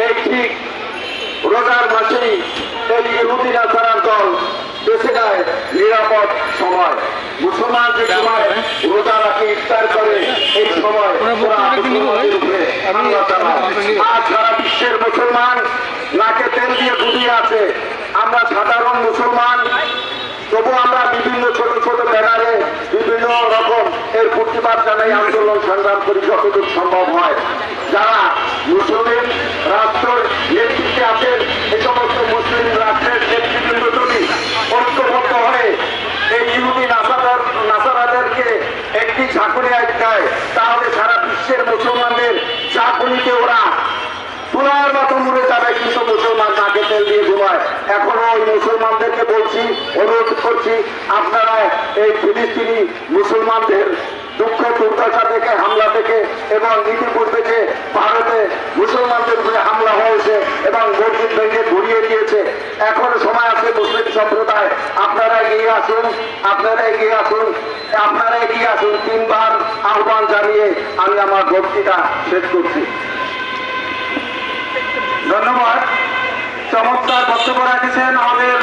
এই ঠিক রোজার মাসেই এই ইহুদি নাসারার দল বেছে নেয় নিরাপদ সময়। মুসলমান যে সময় রোজা রাখে, ইফতার করে, এই সময় আজ সারা বিশ্বের মুসলমান নাকে তেল দিয়ে ডুবিয়ে আছে। আমরা সাধারণ মুসলমান, তবু আমরা বিভিন্ন ছোট ছোট ব্যানারে বিভিন্ন রকম এর প্রতিবাদ জানাই, আন্দোলন সংগ্রাম করি যতদূর সম্ভব হয়। যারা মুসলিম রাষ্ট্রের নেতৃত্বে আছেন, এই সমস্ত মুসলিম রাষ্ট্রের নেতৃবৃন্দ যদি ঐক্যবদ্ধ হয়ে এই ইহুদি নাসারাদেরকে একটি ঝাঁকুনি দেয়, তাহলে সারা বিশ্বের মুসলমানদের ঝাঁকুনিতে ওরা পুরার মতো উড়ে যাবে। কিন্তু মুসলমান নাকে তেল দিয়ে ঘুমায়। এখনো ওই মুসলমানদেরকে বলছি, অনুরোধ করছি, আপনারা এই ফিলিস্তিনি মুসলমানদের দুঃখ দুর্দশা থেকে, হামলা থেকে, এবং ইতিপূর্বে যে ভারতে মুসলমানদের উপরে হামলা হয়েছে এবং মসজিদ ভেঙে ঘুরিয়ে দিয়েছে, এখনো সময় আছে মুসলিম সম্প্রদায়, আপনারা এগিয়ে আসুন, আপনারা এগিয়ে আসুন, আপনারা এগিয়ে আসুন। তিনবার আহ্বান জানিয়ে আমি আমার বক্তৃতা শেষ করছি। ধন্যবাদ। চমৎকার বক্তব্য রাখছেন আমাদের